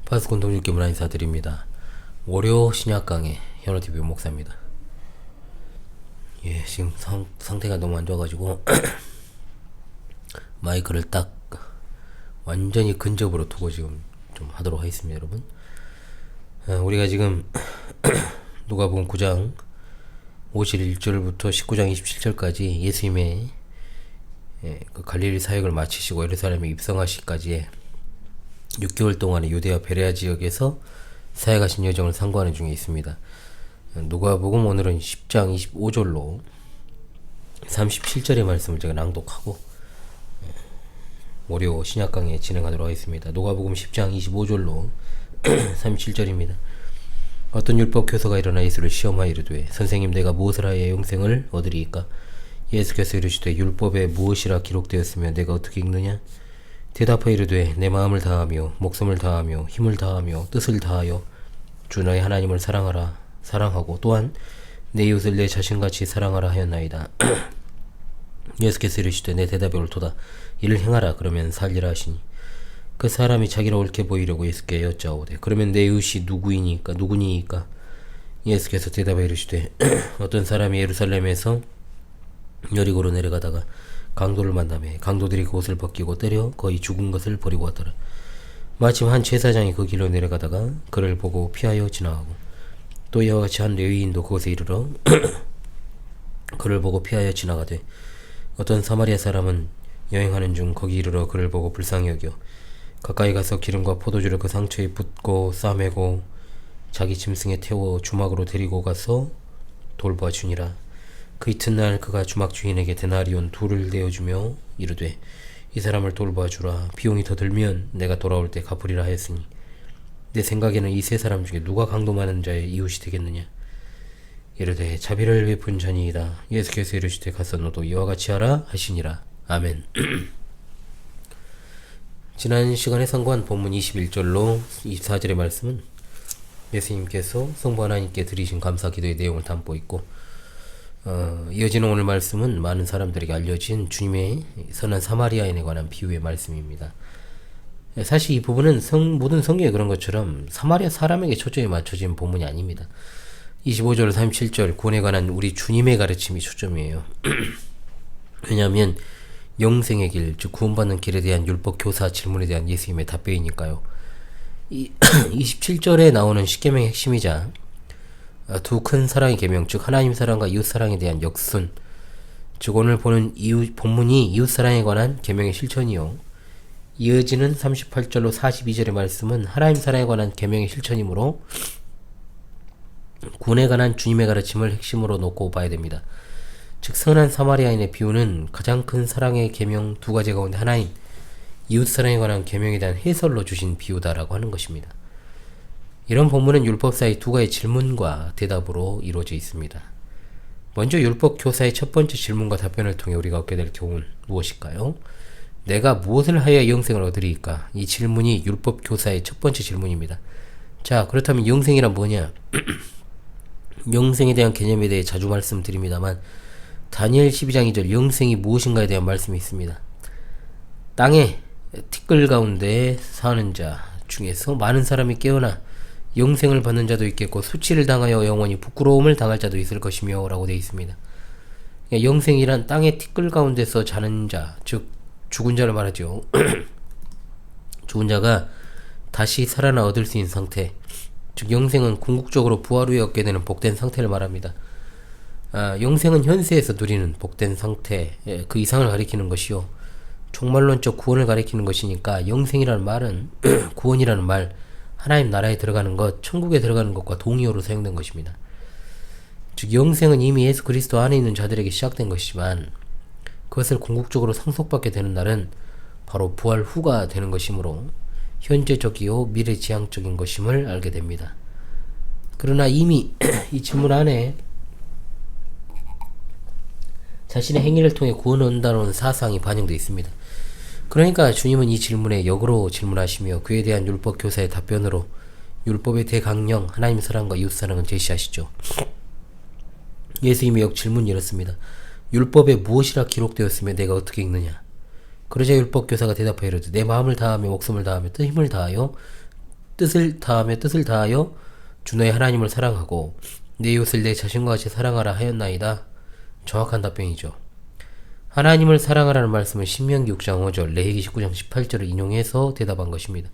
파스콘 동일교 문화 인사드립니다. 월요 신약 강의 현호TV 목사입니다. 지금 상태가 너무 안 좋아가지고 마이크를 딱 완전히 근접으로 두고 지금 좀 하도록 하겠습니다, 여러분. 우리가 지금 누가복음 9장 51절부터 19장 27절까지 예수님의 그 갈릴리 사역을 마치시고 예루살렘에 입성하시기까지의 6개월 동안의 유대와 베레아 지역에서 사역하신 여정을 상고하는 중에 있습니다. 누가복음 오늘은 10장 25절로 37절의 말씀을 제가 낭독하고 월요 신약 강의 진행하도록 하겠습니다. 누가복음 10장 25절로 37절입니다. 어떤 율법 교사가 일어나 예수를 시험하여 이르되 선생님 내가 무엇을 하여야 영생을 얻으리이까? 예수께서 이르시되 율법에 무엇이라 기록되었으며 내가 어떻게 읽느냐? 대답하여 이르되 내 마음을 다하며 목숨을 다하며 힘을 다하며 뜻을 다하여 주 너의 하나님을 사랑하고 또한 내 이웃을 내 자신같이 사랑하라 하였나이다. 예수께서 이르시되 내 대답이 옳도다. 이를 행하라. 그러면 살리라 하시니 그 사람이 자기를 옳게 보이려고 예수께 여짜오되 그러면 내 이웃이 누구니이까? 예수께서 대답하여 이르시되 어떤 사람이 예루살렘에서 여리고로 내려가다가 강도를 만나매 강도들이 그 옷을 벗기고 때려 거의 죽은 것을 버리고 왔더라. 마침 한 제사장이 그 길로 내려가다가 그를 보고 피하여 지나가고 또 이와 같이 한 레위인도 그곳에 이르러 그를 보고 피하여 지나가되 어떤 사마리아 사람은 여행하는 중 거기 이르러 그를 보고 불쌍히 여겨 가까이 가서 기름과 포도주를 그 상처에 붓고 싸매고 자기 짐승에 태워 주막으로 데리고 가서 돌보아 주니라. 그 이튿날 그가 주막 주인에게 데나리온 2를 내어주며 이르되 이 사람을 돌보아 주라. 비용이 더 들면 내가 돌아올 때 갚으리라 하였으니 내 생각에는 이 세 사람 중에 누가 강도 많은 자의 이웃이 되겠느냐? 이르되 자비를 베푼 자니이다. 예수께서 이르시되 가서 너도 이와 같이 하라 하시니라. 아멘. 지난 시간에 선고한 본문 21절로 24절의 말씀은 예수님께서 성부 하나님께 드리신 감사 기도의 내용을 담고 있고 이어지는 오늘 말씀은 많은 사람들에게 알려진 주님의 선한 사마리아인에 관한 비유의 말씀입니다. 사실 이 부분은 모든 성경에 그런 것처럼 사마리아 사람에게 초점이 맞춰진 본문이 아닙니다. 25절 37절 구원에 관한 우리 주님의 가르침이 초점이에요. 왜냐하면 영생의 길, 즉 구원받는 길에 대한 율법 교사 질문에 대한 예수님의 답변이니까요. 27절에 나오는 십계명의 핵심이자 두 큰 사랑의 계명, 즉 하나님 사랑과 이웃 사랑에 대한 역순, 즉 오늘 보는 본문이 이웃 사랑에 관한 계명의 실천이요. 이어지는 38절로 42절의 말씀은 하나님 사랑에 관한 계명의 실천이므로 구원에 관한 주님의 가르침을 핵심으로 놓고 봐야 됩니다. 즉 선한 사마리아인의 비유는 가장 큰 사랑의 계명 2가지 가운데 하나인 이웃 사랑에 관한 계명에 대한 해설로 주신 비유다라고 하는 것입니다. 이런 본문은 율법사의 2가지 질문과 대답으로 이루어져 있습니다. 먼저 율법 교사의 첫 번째 질문과 답변을 통해 우리가 얻게 될 교훈은 무엇일까요? 내가 무엇을 하여야 영생을 얻으리이까? 이 질문이 율법 교사의 첫 번째 질문입니다. 자, 그렇다면 영생이란 뭐냐? 영생에 대한 개념에 대해 자주 말씀드립니다만 다니엘 12장 2절 영생이 무엇인가에 대한 말씀이 있습니다. 땅에 티끌 가운데 사는 자 중에서 많은 사람이 깨어나 영생을 받는 자도 있겠고 수치를 당하여 영원히 부끄러움을 당할 자도 있을 것이며 라고 되어 있습니다. 영생이란 땅의 티끌 가운데서 자는 자, 즉 죽은 자를 말하죠. 죽은 자가 다시 살아나 얻을 수 있는 상태, 즉 영생은 궁극적으로 부활 후에 얻게 되는 복된 상태를 말합니다. 영생은 현세에서 누리는 복된 상태, 그 이상을 가리키는 것이요 종말론적 구원을 가리키는 것이니까 영생이라는 말은 구원이라는 말, 하나님 나라에 들어가는 것, 천국에 들어가는 것과 동의어로 사용된 것입니다. 즉 영생은 이미 예수 그리스도 안에 있는 자들에게 시작된 것이지만 그것을 궁극적으로 상속받게 되는 날은 바로 부활 후가 되는 것이므로 현재적이요 미래지향적인 것임을 알게 됩니다. 그러나 이미 이 질문 안에 자신의 행위를 통해 구원을 얻는다는 사상이 반영되어 있습니다. 그러니까 주님은 이 질문에 역으로 질문하시며 그에 대한 율법 교사의 답변으로 율법의 대강령 하나님 사랑과 이웃 사랑을 제시하시죠. 예수님의 역 질문이 이렇습니다. 율법에 무엇이라 기록되었으며 내가 어떻게 읽느냐? 그러자 율법 교사가 대답하여 이르되 내 마음을 다하며 목숨을 다하며 또 힘을 다하여 뜻을 다하여 주 너의 하나님을 사랑하고 내 이웃을 내 자신과 같이 사랑하라 하였나이다. 정확한 답변이죠. 하나님을 사랑하라는 말씀은 신명기 6장 5절, 레위기 19장 18절을 인용해서 대답한 것입니다.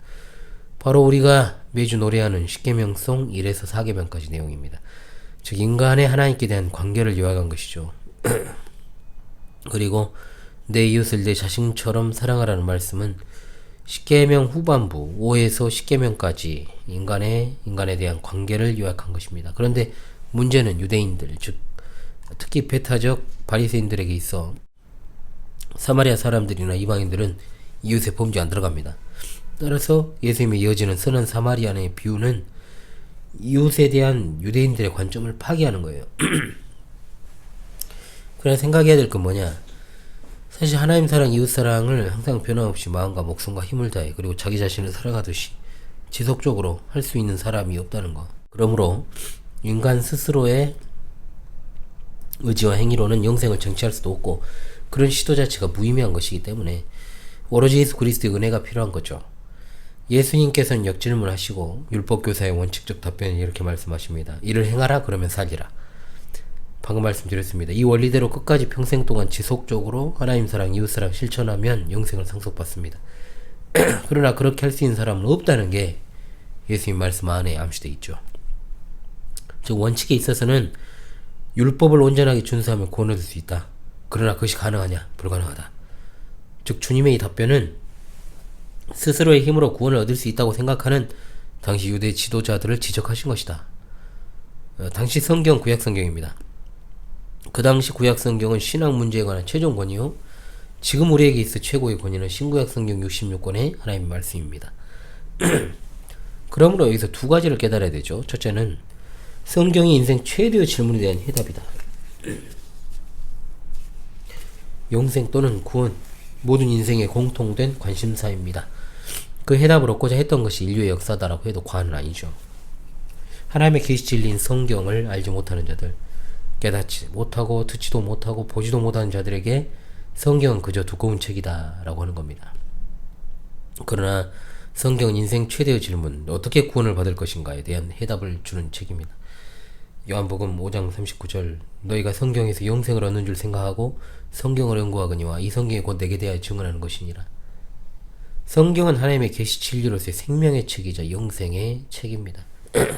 바로 우리가 매주 노래하는 십계명송 1에서 4계명까지 내용입니다. 즉 인간의 하나님께 대한 관계를 요약한 것이죠. 그리고 내 이웃을 내 자신처럼 사랑하라는 말씀은 십계명 후반부 5에서 십계명까지 인간에 대한 관계를 요약한 것입니다. 그런데 문제는 유대인들, 즉 특히 배타적 바리새인들에게 있어 사마리아 사람들이나 이방인들은 이웃의 범죄에 안 들어갑니다. 따라서 예수님의 이어지는 선한 사마리아인의 비유는 이웃에 대한 유대인들의 관점을 파괴하는 거예요. 그래서 생각해야 될 건 뭐냐? 사실 하나님 사랑, 이웃 사랑을 항상 변함없이 마음과 목숨과 힘을 다해 그리고 자기 자신을 사랑하듯이 지속적으로 할 수 있는 사람이 없다는 거. 그러므로 인간 스스로의 의지와 행위로는 영생을 쟁취할 수도 없고 그런 시도 자체가 무의미한 것이기 때문에 오로지 예수 그리스도의 은혜가 필요한 거죠. 예수님께서는 역질문하시고 율법교사의 원칙적 답변을 이렇게 말씀하십니다. 이를 행하라 그러면 살리라. 방금 말씀드렸습니다. 이 원리대로 끝까지 평생 동안 지속적으로 하나님 사랑, 이웃 사랑 실천하면 영생을 상속받습니다. 그러나 그렇게 할 수 있는 사람은 없다는 게 예수님 말씀 안에 암시되어 있죠. 즉 원칙에 있어서는 율법을 온전하게 준수하면 구원 얻을 수 있다. 그러나 그것이 가능하냐? 불가능하다. 즉 주님의 이 답변은 스스로의 힘으로 구원을 얻을 수 있다고 생각하는 당시 유대 지도자들을 지적하신 것이다. 당시 성경 구약 성경입니다. 그 당시 구약 성경은 신앙 문제에 관한 최종 권위요. 지금 우리에게 있어 최고의 권위는 신구약 성경 66권의 하나님의 말씀입니다. 그러므로 여기서 두 가지를 깨달아야 되죠. 첫째는 성경이 인생 최대의 질문에 대한 해답이다. 영생 또는 구원, 모든 인생의 공통된 관심사입니다. 그 해답을 얻고자 했던 것이 인류의 역사다라고 해도 과언은 아니죠. 하나님의 계시 진리인 성경을 알지 못하는 자들, 깨닫지 못하고 듣지도 못하고 보지도 못하는 자들에게 성경은 그저 두꺼운 책이다 라고 하는 겁니다. 그러나 성경은 인생 최대의 질문, 어떻게 구원을 받을 것인가에 대한 해답을 주는 책입니다. 요한복음 5장 39절, 너희가 성경에서 영생을 얻는 줄 생각하고 성경을 연구하거니와 이 성경이 곧 내게 대하여 증언하는 것이니라. 성경은 하나님의 계시 진리로서의 생명의 책이자 영생의 책입니다.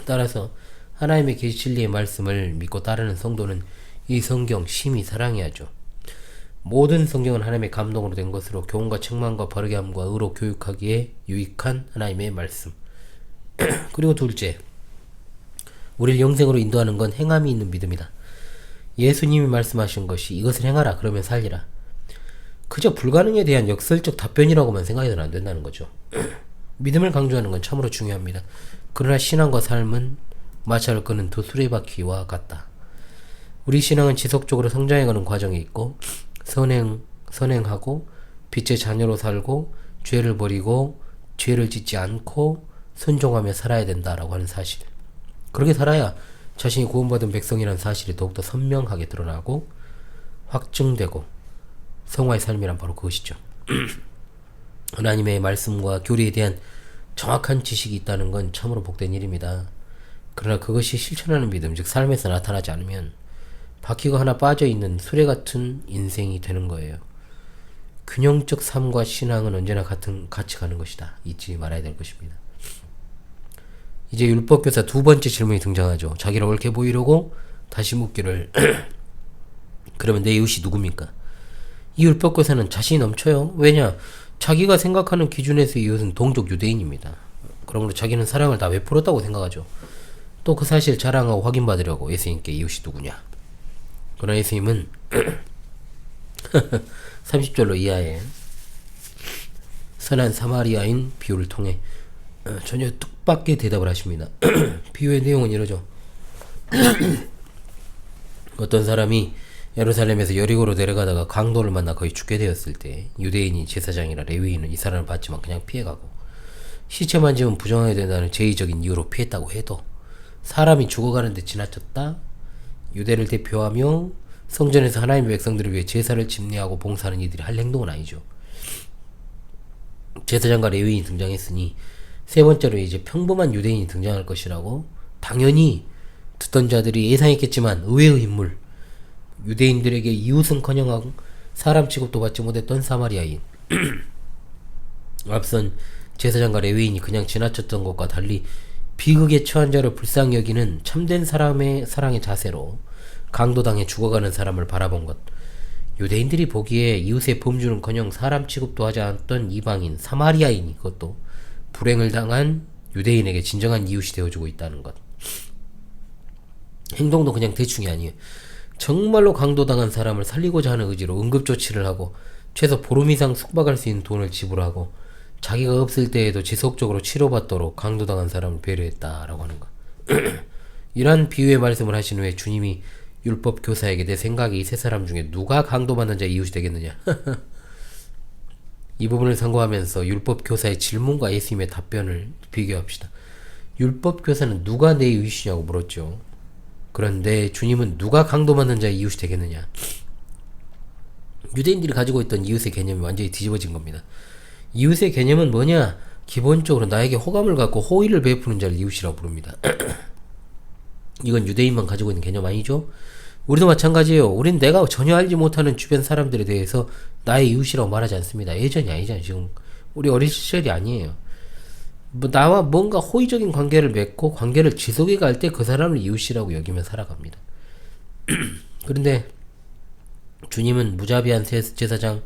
따라서 하나님의 계시 진리의 말씀을 믿고 따르는 성도는 이 성경 심히 사랑해야죠. 모든 성경은 하나님의 감동으로 된 것으로 교훈과 책망과 바르게 함과 의로 교육하기에 유익한 하나님의 말씀. 그리고 둘째, 우리를 영생으로 인도하는 건 행함이 있는 믿음이다. 예수님이 말씀하신 것이 이것을 행하라 그러면 살리라. 그저 불가능에 대한 역설적 답변이라고만 생각해서는 안 된다는 거죠. 믿음을 강조하는 건 참으로 중요합니다. 그러나 신앙과 삶은 마찰을 끄는 두 수레바퀴와 같다. 우리 신앙은 지속적으로 성장해가는 과정이 있고 선행하고 빛의 자녀로 살고 죄를 버리고 죄를 짓지 않고 순종하며 살아야 된다라고 하는 사실. 그렇게 살아야 자신이 구원받은 백성이라는 사실이 더욱더 선명하게 드러나고 확증되고 성화의 삶이란 바로 그것이죠. 하나님의 말씀과 교리에 대한 정확한 지식이 있다는 건 참으로 복된 일입니다. 그러나 그것이 실천하는 믿음, 즉 삶에서 나타나지 않으면 바퀴가 하나 빠져있는 수레 같은 인생이 되는 거예요. 균형적 삶과 신앙은 언제나 같이 가는 것이다. 잊지 말아야 될 것입니다. 이제 율법교사 두 번째 질문이 등장하죠. 자기를 옳게 보이려고 다시 묻기를 그러면 내 이웃이 누굽니까? 이 율법교사는 자신이 넘쳐요. 왜냐? 자기가 생각하는 기준에서의 이웃은 동족 유대인입니다. 그러므로 자기는 사랑을 다 베풀었다고 생각하죠. 또 그 사실 자랑하고 확인받으려고 예수님께 이웃이 누구냐? 그러나 예수님은 30절로 이하의 선한 사마리아인 비유를 통해 전혀 뜻밖의 대답을 하십니다. 비유의 내용은 이러죠. 어떤 사람이 예루살렘에서 여리고로 내려가다가 강도를 만나 거의 죽게 되었을 때 유대인이 제사장이라 레위인은 이 사람을 봤지만 그냥 피해가고 시체 만지면 부정하게 된다는 제의적인 이유로 피했다고 해도 사람이 죽어가는데 지나쳤다? 유대를 대표하며 성전에서 하나님의 백성들을 위해 제사를 집례하고 봉사하는 이들이 할 행동은 아니죠. 제사장과 레위인이 등장했으니 세 번째로 이제 평범한 유대인이 등장할 것이라고. 당연히 듣던 자들이 예상했겠지만 의외의 인물, 유대인들에게 이웃은커녕 사람 취급도 받지 못했던 사마리아인. 앞선 제사장과 레위인이 그냥 지나쳤던 것과 달리 비극에 처한 자를 불쌍히 여기는 참된 사람의 사랑의 자세로 강도당해 죽어가는 사람을 바라본 것. 유대인들이 보기에 이웃의 범주는커녕 사람 취급도 하지 않았던 이방인 사마리아인이, 그것도 불행을 당한 유대인에게 진정한 이웃이 되어주고 있다는 것. 행동도 그냥 대충이 아니에요. 정말로 강도당한 사람을 살리고자 하는 의지로 응급조치를 하고 최소 보름 이상 숙박할 수 있는 돈을 지불하고 자기가 없을 때에도 지속적으로 치료받도록 강도당한 사람을 배려했다라고 하는 것. 이러한 비유의 말씀을 하신 후에 주님이 율법 교사에게 내 생각에 이 세 사람 중에 누가 강도받는 자의 이웃이 되겠느냐. 이 부분을 상고하면서 율법 교사의 질문과 예수님의 답변을 비교합시다. 율법 교사는 누가 내 이웃이냐고 물었죠. 그런데 주님은 누가 강도받는 자의 이웃이 되겠느냐. 유대인들이 가지고 있던 이웃의 개념이 완전히 뒤집어진 겁니다. 이웃의 개념은 뭐냐? 기본적으로 나에게 호감을 갖고 호의를 베푸는 자를 이웃이라고 부릅니다. 이건 유대인만 가지고 있는 개념 아니죠? 우리도 마찬가지예요. 우린 내가 전혀 알지 못하는 주변 사람들에 대해서 나의 이웃이라고 말하지 않습니다. 예전이 아니잖아요. 지금 우리 어린 시절이 아니에요. 나와 뭔가 호의적인 관계를 맺고 관계를 지속해 갈 때 그 사람을 이웃이라고 여기며 살아갑니다. 그런데 주님은 무자비한 제사장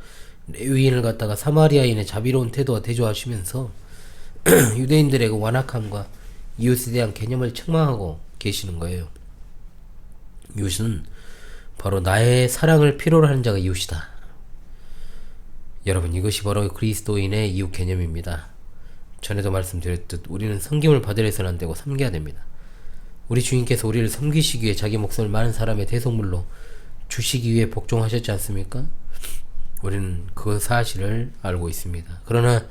레위인을 갖다가 사마리아인의 자비로운 태도와 대조하시면서 유대인들의 그 완악함과 이웃에 대한 개념을 책망하고 계시는 거예요. 이웃은 바로 나의 사랑을 필요로 하는 자가 이웃이다. 여러분, 이것이 바로 그리스도인의 이웃 개념입니다. 전에도 말씀드렸듯 우리는 섬김을 받으려 해서는 안 되고 섬겨야 됩니다. 우리 주님께서 우리를 섬기시기 위해 자기 목숨을 많은 사람의 대속물로 주시기 위해 복종하셨지 않습니까? 우리는 그 사실을 알고 있습니다. 그러나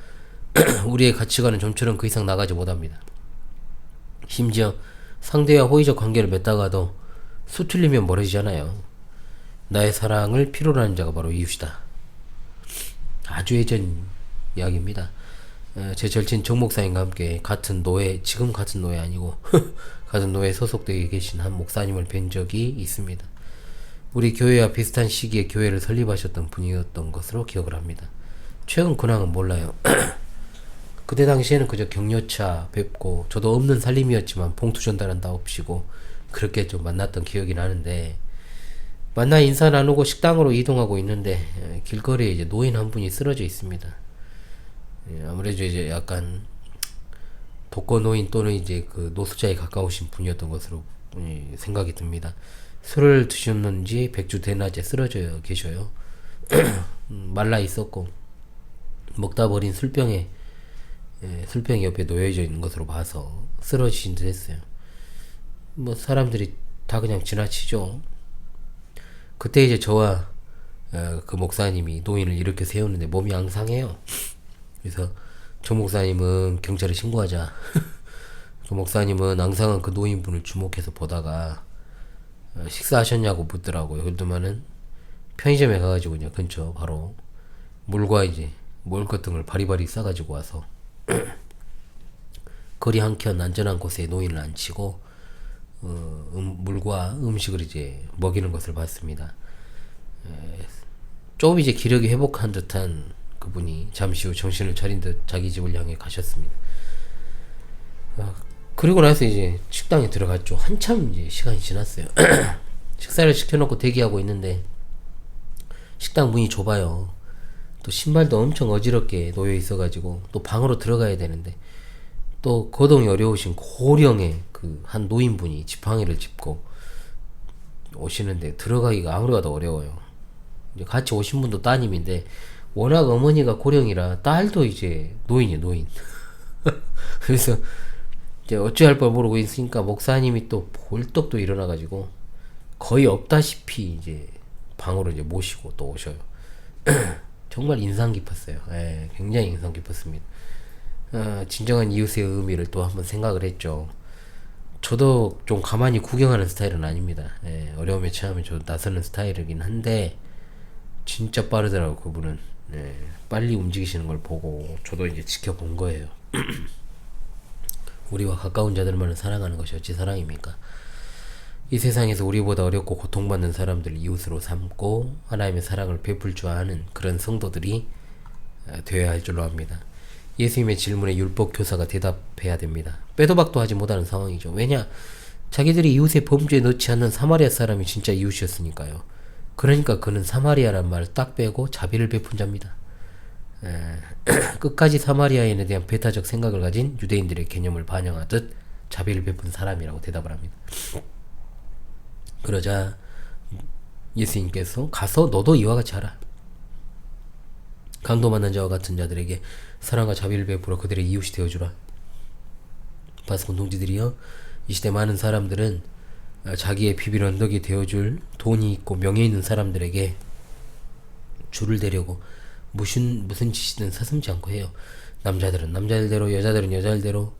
우리의 가치관은 좀처럼 그 이상 나가지 못합니다. 심지어 상대와 호의적 관계를 맺다가도 수틀리면 멀어지잖아요. 나의 사랑을 필요로 하는 자가 바로 이웃이다. 아주 예전 이야기입니다. 제 절친 정 목사님과 함께 같은 노예, 지금 같은 노예 아니고 같은 노예에 소속되어 계신 한 목사님을 뵌 적이 있습니다. 우리 교회와 비슷한 시기에 교회를 설립하셨던 분이었던 것으로 기억을 합니다. 최근 근황은 몰라요. 그때 당시에는 그저 격려차 뵙고 저도 없는 살림이었지만 봉투 전달한다옵시고 그렇게 좀 만났던 기억이 나는데, 만나 인사 나누고 식당으로 이동하고 있는데 길거리에 이제 노인 한 분이 쓰러져 있습니다. 아무래도 이제 약간 독거노인 또는 이제 그 노숙자에 가까우신 분이었던 것으로 생각이 듭니다. 술을 드셨는지 백주 대낮에 쓰러져 계셔요. 말라 있었고 먹다 버린 술병이 옆에 놓여져 있는 것으로 봐서 쓰러지신 듯 했어요. 뭐 사람들이 다 그냥 지나치죠. 그때 이제 저와 그 목사님이 노인을 이렇게 세우는데 몸이 앙상해요. 그래서 저 목사님은 경찰에 신고하자. 그 목사님은 앙상한 그 노인분을 주목해서 보다가 식사하셨냐고 묻더라고요. 그러더만은 편의점에 가가지고 그냥 근처 바로 물과 이제 먹을 것 등을 바리바리 싸가지고 와서 거리 한켠 안전한 곳에 노인을 앉히고 물과 음식을 이제 먹이는 것을 봤습니다. 조금 이제 기력이 회복한 듯한 그분이 잠시 후 정신을 차린 듯 자기 집을 향해 가셨습니다. 그리고 나서 이제 식당에 들어갔죠. 한참 이제 시간이 지났어요. 식사를 시켜놓고 대기하고 있는데 식당 문이 좁아요. 또 신발도 엄청 어지럽게 놓여 있어가지고 또 방으로 들어가야 되는데 또 거동이 어려우신 고령의 그 한 노인분이 지팡이를 짚고 오시는데 들어가기가 아무리 가도 어려워요. 이제 같이 오신 분도 따님인데 워낙 어머니가 고령이라 딸도 이제 노인이에요, 노인. 그래서 이제 어찌할 바 모르고 있으니까 목사님이 또 벌떡 또 일어나가지고 거의 없다시피 이제 방으로 이제 모시고 또 오셔요. 정말 인상 깊었어요. 예, 굉장히 인상 깊었습니다. 진정한 이웃의 의미를 또 한번 생각을 했죠. 저도 좀 가만히 구경하는 스타일은 아닙니다. 예, 어려움에 처하면 저도 나서는 스타일이긴 한데 진짜 빠르더라고 그분은. 예, 빨리 움직이시는 걸 보고 저도 이제 지켜본 거예요. 우리와 가까운 자들만을 사랑하는 것이 어찌 사랑입니까? 이 세상에서 우리보다 어렵고 고통받는 사람들을 이웃으로 삼고 하나님의 사랑을 베풀 줄 아는 그런 성도들이 되어야 할 줄로 압니다. 예수님의 질문에 율법 교사가 대답해야 됩니다. 빼도 박도 하지 못하는 상황이죠. 왜냐? 자기들이 이웃의 범죄에 넣지 않는 사마리아 사람이 진짜 이웃이었으니까요. 그러니까 그는 사마리아란 말을 딱 빼고 자비를 베푼 자입니다. 끝까지 사마리아인에 대한 배타적 생각을 가진 유대인들의 개념을 반영하듯 자비를 베푼 사람이라고 대답을 합니다. 그러자 예수님께서 가서 너도 이와 같이 하라. 강도 만난 자와 같은 자들에게 사랑과 자비를 베풀어 그들의 이웃이 되어주라. 바스콘 동지들이여, 이 시대 많은 사람들은 자기의 비빌 언덕이 되어줄 돈이 있고 명예 있는 사람들에게 줄을 대려고 무슨 짓이든 서슴지 않고 해요. 남자들은 남자들대로, 여자들은 여자들대로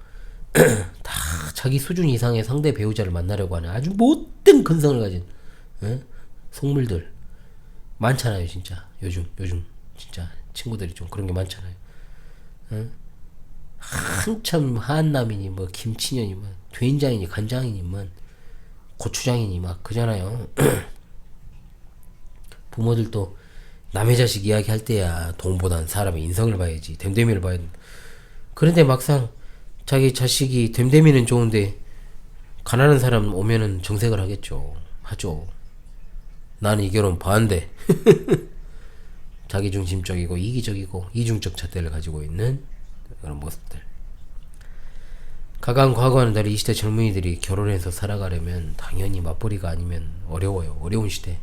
다 자기 수준 이상의 상대 배우자를 만나려고 하는 아주 못된 근성을 가진 속물들 많잖아요. 진짜 요즘 진짜 친구들이 좀 그런 게 많잖아요. 한참 한남이니 뭐 김치년이 뭐 된장이니 간장이니 뭐 고추장이니 막 그잖아요. 부모들도 남의 자식 이야기할 때야 돈보단 사람의 인성을 봐야지, 됨됨이를 봐야 돼. 그런데 막상 자기 자식이 됨됨이는 좋은데 가난한 사람 오면은 정색을 하죠. 나는 이 결혼 반대. 자기중심적이고 이기적이고 이중적 잣대를 가지고 있는 그런 모습들. 가까운 과거와는 달리 이 시대 젊은이들이 결혼해서 살아가려면 당연히 맞벌이가 아니면 어려워요. 어려운 시대.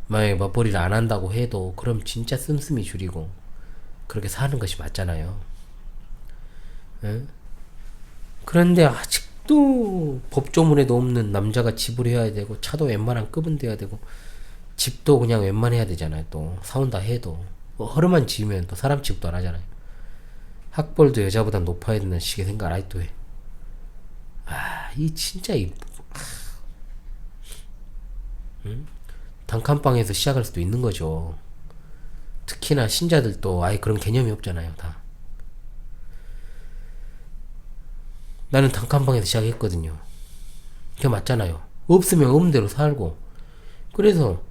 만약에 맞벌이를 안 한다고 해도 그럼 진짜 씀씀이 줄이고 그렇게 사는 것이 맞잖아요. 그런데 아직도 법조문에도 없는 남자가 집을 해야 되고 차도 웬만한 급은 돼야 되고 집도 그냥 웬만해야 되잖아요. 또 사온다 해도 뭐 허름한 집이면 또 사람 취급도 안 하잖아요. 학벌도 여자보다 높아야 된다는 식의 생각을 아직도 해. 이 진짜 단칸방에서 시작할 수도 있는 거죠. 특히나 신자들도 아예 그런 개념이 없잖아요. 다. 나는 단칸방에서 시작했거든요. 그게 맞잖아요. 없으면 없는 대로 살고. 그래서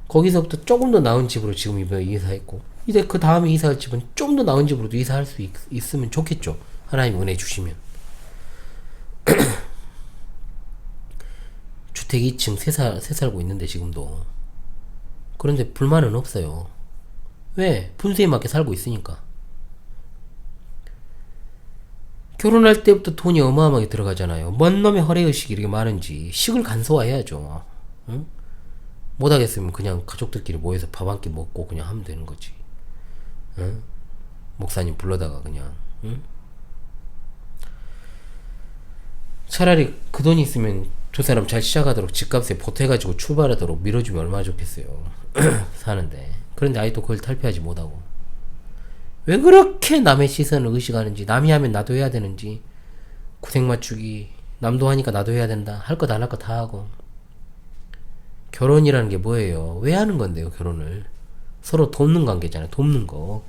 거기서부터 조금 더 나은 집으로 지금 이번에 이사했고, 이제 그 다음에 이사할 집은 좀 더 나은 집으로도 이사할 수 있으면 좋겠죠. 하나님 은혜 주시면. 주택 2층 새 살고 있는데 지금도. 그런데 불만은 없어요. 왜? 분수에 맞게 살고 있으니까. 결혼할 때부터 돈이 어마어마하게 들어가잖아요. 뭔 놈의 허례의식이 이렇게 많은지 식을 간소화해야죠. 응? 못하겠으면 그냥 가족들끼리 모여서 밥 한 끼 먹고 그냥 하면 되는 거지. 응? 목사님 불러다가 그냥. 응? 차라리 그 돈이 있으면 두 사람 잘 시작하도록 집값에 보태가지고 출발하도록 밀어주면 얼마나 좋겠어요. 사는데. 그런데 아직도 그걸 탈피하지 못하고. 왜 그렇게 남의 시선을 의식하는지, 남이 하면 나도 해야 되는지, 구색 맞추기, 남도 하니까 나도 해야 된다, 할 것 안 할 것 다 하고. 결혼이라는 게 뭐예요? 왜 하는 건데요, 결혼을? 서로 돕는 관계잖아요, 돕는 거.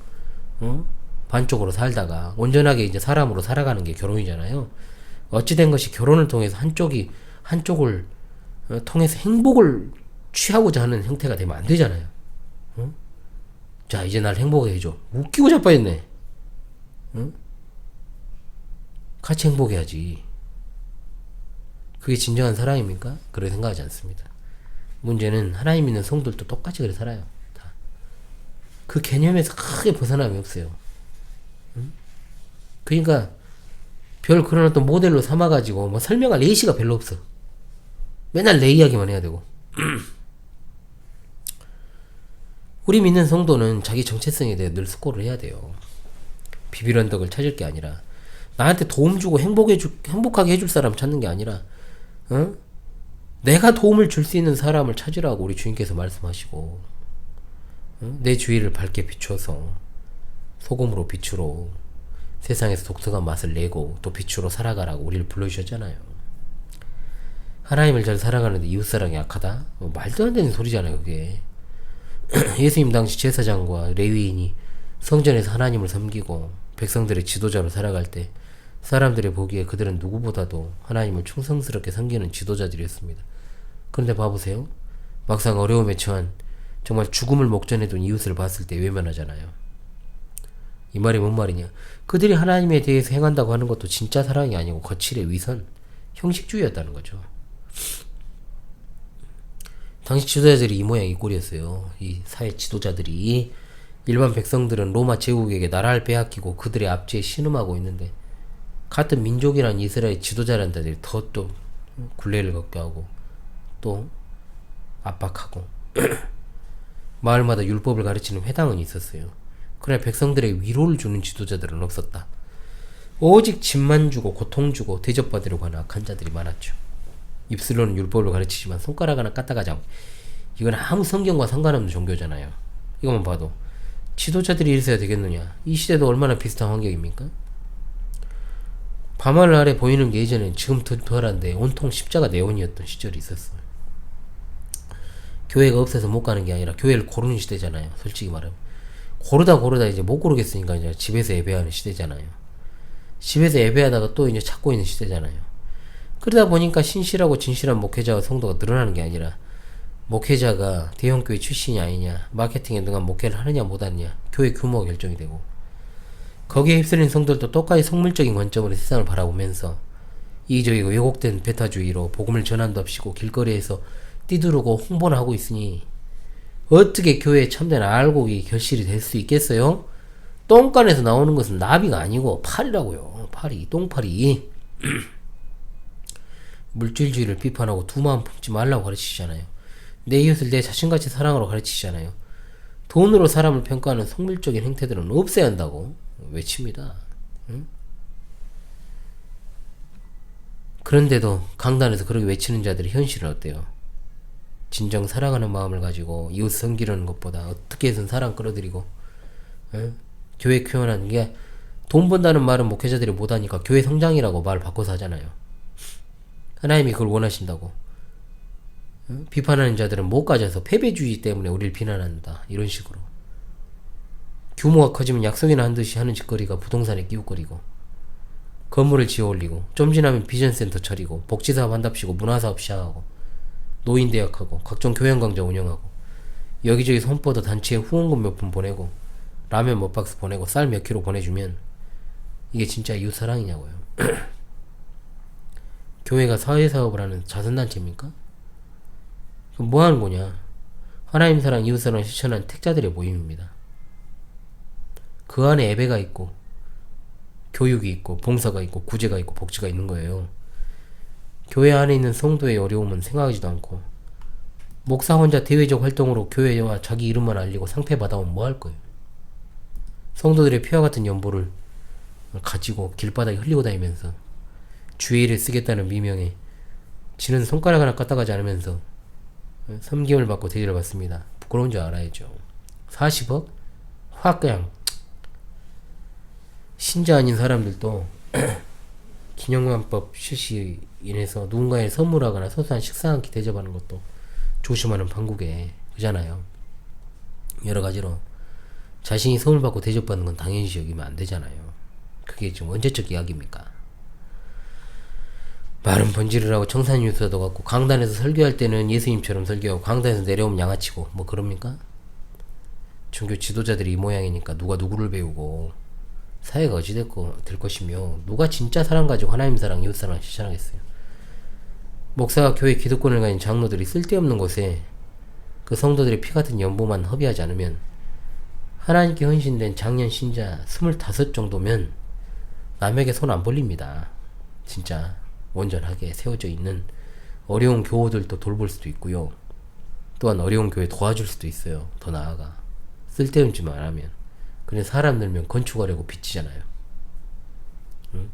반쪽으로 살다가 온전하게 이제 사람으로 살아가는 게 결혼이잖아요. 어찌된 것이 결혼을 통해서 한쪽을 통해서 행복을 취하고자 하는 형태가 되면 안 되잖아요. 자, 이제 날 행복하게 해줘. 웃기고 자빠졌네. 같이 행복해야지. 그게 진정한 사랑입니까? 그렇게 생각하지 않습니다. 문제는 하나님 믿는 성들도 똑같이 그렇게 살아요. 다. 그 개념에서 크게 벗어남이 없어요. 그러니까 별 그런 어떤 모델로 삼아가지고 뭐 설명할 예시가 별로 없어. 맨날 내 이야기만 해야 되고. 우리 믿는 성도는 자기 정체성에 대해 늘 숙고를 해야 돼요. 비빌언덕을 찾을 게 아니라, 나한테 도움 주고 행복하게 해줄 사람 찾는 게 아니라, 내가 도움을 줄 수 있는 사람을 찾으라고 우리 주님께서 말씀하시고, 내 주위를 밝게 비춰서 소금으로 빛으로 세상에서 독특한 맛을 내고 또 빛으로 살아가라고 우리를 불러주셨잖아요. 하나님을 잘 사랑하는데 이웃사랑이 약하다? 말도 안 되는 소리잖아요, 그게. 예수님 당시 제사장과 레위인이 성전에서 하나님을 섬기고 백성들의 지도자로 살아갈 때 사람들이 보기에 그들은 누구보다도 하나님을 충성스럽게 섬기는 지도자들이었습니다. 그런데 봐보세요. 막상 어려움에 처한 정말 죽음을 목전에 둔 이웃을 봤을 때 외면하잖아요. 이 말이 뭔 말이냐? 그들이 하나님에 대해서 행한다고 하는 것도 진짜 사랑이 아니고 거칠의 위선, 형식주의였다는 거죠. 당시 지도자들이 이 모양 이 꼴이었어요. 이 사회 지도자들이. 일반 백성들은 로마 제국에게 나라를 빼앗기고 그들의 압제에 신음하고 있는데 같은 민족이란 이스라엘 지도자란 자들이 더 또 굴레를 걷게 하고 또 압박하고 마을마다 율법을 가르치는 회당은 있었어요. 그러나 백성들의 위로를 주는 지도자들은 없었다. 오직 집만 주고 고통 주고 대접받으려고 하는 악한 자들이 많았죠. 입술로는 율법을 가르치지만 손가락 하나 까딱하지 않고, 이건 아무 성경과 상관없는 종교잖아요. 이것만 봐도 지도자들이 이랬어야 되겠느냐. 이 시대도 얼마나 비슷한 환경입니까? 밤하늘 아래 보이는 게 예전엔 지금 덜한데 온통 십자가 네온이었던 시절이 있었어요. 교회가 없어서 못 가는 게 아니라 교회를 고르는 시대잖아요. 솔직히 말하면 고르다 이제 못 고르겠으니까 이제 집에서 예배하는 시대잖아요. 집에서 예배하다가 또 이제 찾고 있는 시대잖아요. 그러다 보니까 신실하고 진실한 목회자와 성도가 늘어나는 게 아니라 목회자가 대형교회 출신이 아니냐, 마케팅에 능한 목회를 하느냐 못하느냐, 교회 규모가 결정이 되고, 거기에 휩쓸린 성도들도 똑같이 속물적인 관점으로 세상을 바라보면서 이기적이고 왜곡된 배타주의로 복음을 전한답시고 길거리에서 뛰두르고 홍보를 하고 있으니 어떻게 교회의 참된 알곡이 결실이 될 수 있겠어요? 똥간에서 나오는 것은 나비가 아니고 파리라고요. 파리, 똥파리. 물질주의를 비판하고 두 마음 품지 말라고 가르치시잖아요. 내 이웃을 내 자신같이 사랑하라고 가르치시잖아요. 돈으로 사람을 평가하는 속물적인 행태들은 없애야 한다고 외칩니다. 응? 그런데도 강단에서 그렇게 외치는 자들의 현실은 어때요? 진정 사랑하는 마음을 가지고 이웃 섬기려는 것보다 어떻게 해서든 사랑 끌어들이고, 응? 교회 표현하는 게 돈 번다는 말은 목회자들이 못하니까 교회 성장이라고 말을 바꿔서 하잖아요. 하나님이 그걸 원하신다고. 응? 비판하는 자들은 못 가져서 패배주의 때문에 우리를 비난한다. 이런 식으로. 규모가 커지면 약속이나 한 듯이 하는 짓거리가 부동산에 끼웃거리고, 건물을 지어올리고, 좀 지나면 비전센터 차리고, 복지사업 한답시고, 문화사업 시작하고, 노인대학하고, 각종 교양광장 운영하고, 여기저기 손뻗어 단체에 후원금 몇 푼 보내고, 라면 몇 박스 보내고, 쌀 몇 킬로 보내주면 이게 진짜 이웃사랑이냐고요. 교회가 사회사업을 하는 자선단체입니까? 그럼 뭐 하는 거냐? 하나님 사랑, 이웃사랑을 실천하는 택자들의 모임입니다. 그 안에 예배가 있고 교육이 있고 봉사가 있고 구제가 있고 복지가 있는 거예요. 교회 안에 있는 성도의 어려움은 생각하지도 않고 목사 혼자 대외적 활동으로 교회와 자기 이름만 알리고 상패 받아오면 뭐 할 거예요? 성도들의 피와 같은 연보를 가지고 길바닥에 흘리고 다니면서 주의 일에 쓰겠다는 미명에 지는 손가락 하나 까딱하지 않으면서 섬김을 받고 대접을 받습니다. 부끄러운 줄 알아야죠. 40억? 확 그냥. 신자 아닌 사람들도 기념관법 실시 인해서 누군가에 선물하거나 소소한 식사 한 끼 대접하는 것도 조심하는 판국에 그잖아요. 여러 가지로 자신이 선물 받고 대접받는 건 당연시 여기면 안 되잖아요. 그게 지금 언제적 이야기입니까? 말은 번지를 하고 청산유서도 갖고 강단에서 설교할 때는 예수님처럼 설교하고 강단에서 내려오면 양아치고 뭐 그럽니까? 종교 지도자들이 이 모양이니까 누가 누구를 배우고 사회가 어찌 될 것이며 누가 진짜 사랑 가지고 하나님 사랑, 이웃 사랑 실천하겠어요. 목사가 교회 기득권을 가진 장로들이 쓸데없는 곳에 그 성도들의 피 같은 연보만 허비하지 않으면 하나님께 헌신된 장년 신자 25 정도면 남에게 손 안 벌립니다. 진짜 온전하게 세워져 있는 어려운 교우들도 돌볼 수도 있고요. 또한 어려운 교회 도와줄 수도 있어요. 더 나아가 쓸데없는 짓만 안 하면. 그냥 사람 늘면 건축하려고 빚지잖아요. 응?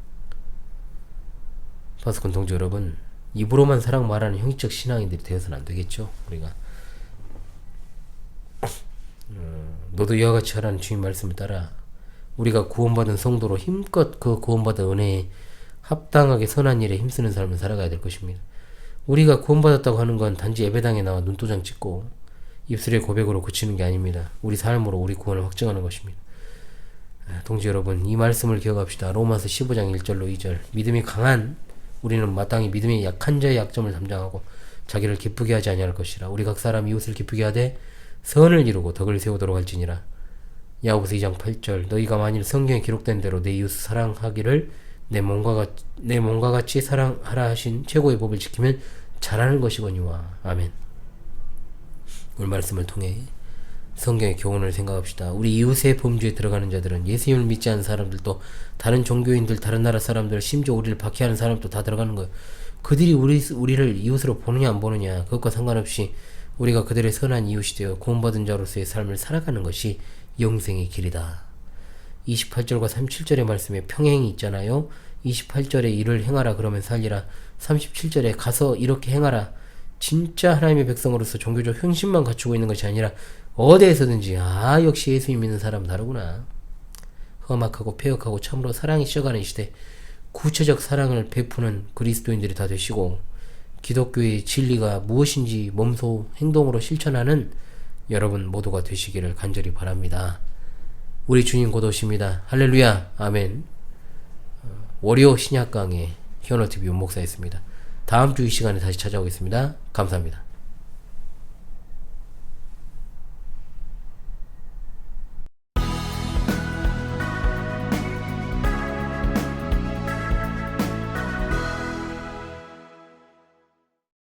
파스콘 동지 여러분, 입으로만 사랑 말하는 형식적 신앙인들이 되어서는 안 되겠죠. 우리가 너도 이와 같이 하라는 주님 말씀을 따라 우리가 구원받은 성도로 힘껏 그 구원받은 은혜에 합당하게 선한 일에 힘쓰는 삶을 살아가야 될 것입니다. 우리가 구원받았다고 하는 건 단지 예배당에 나와 눈도장 찍고 입술의 고백으로 그치는 게 아닙니다. 우리 삶으로 우리 구원을 확증하는 것입니다. 동지 여러분, 이 말씀을 기억합시다. 로마서 15장 1절로 2절. 믿음이 강한 우리는 마땅히 믿음이 약한 자의 약점을 담당하고 자기를 기쁘게 하지 아니할 것이라. 우리 각 사람 이웃을 기쁘게 하되 선을 이루고 덕을 세우도록 할지니라. 야고보서 2장 8절. 너희가 만일 성경에 기록된 대로 내 이웃 사랑하기를 내 몸과 같이 사랑하라 하신 최고의 법을 지키면 잘하는 것이거니와. 아멘. 오늘 말씀을 통해 성경의 교훈을 생각합시다. 우리 이웃의 범주에 들어가는 자들은 예수님을 믿지 않는 사람들도, 다른 종교인들, 다른 나라 사람들, 심지어 우리를 박해하는 사람도 다 들어가는 거예요. 그들이 우리를 이웃으로 보느냐 안 보느냐 그것과 상관없이 우리가 그들의 선한 이웃이 되어 구원받은 자로서의 삶을 살아가는 것이 영생의 길이다. 28절과 37절의 말씀에 평행이 있잖아요. 28절에 이를 행하라 그러면 살리라. 37절에 가서 이렇게 행하라. 진짜 하나님의 백성으로서 종교적 형식만 갖추고 있는 것이 아니라 어디에서든지 역시 예수님 믿는 사람 다르구나. 험악하고 폐역하고 참으로 사랑이 쉬어가는 시대, 구체적 사랑을 베푸는 그리스도인들이 다 되시고 기독교의 진리가 무엇인지 몸소 행동으로 실천하는 여러분 모두가 되시기를 간절히 바랍니다. 우리 주님 곧 오십니다. 할렐루야. 아멘. 월요 신약 강의 히어너TV 윤목사였습니다. 다음 주 이 시간에 다시 찾아오겠습니다. 감사합니다.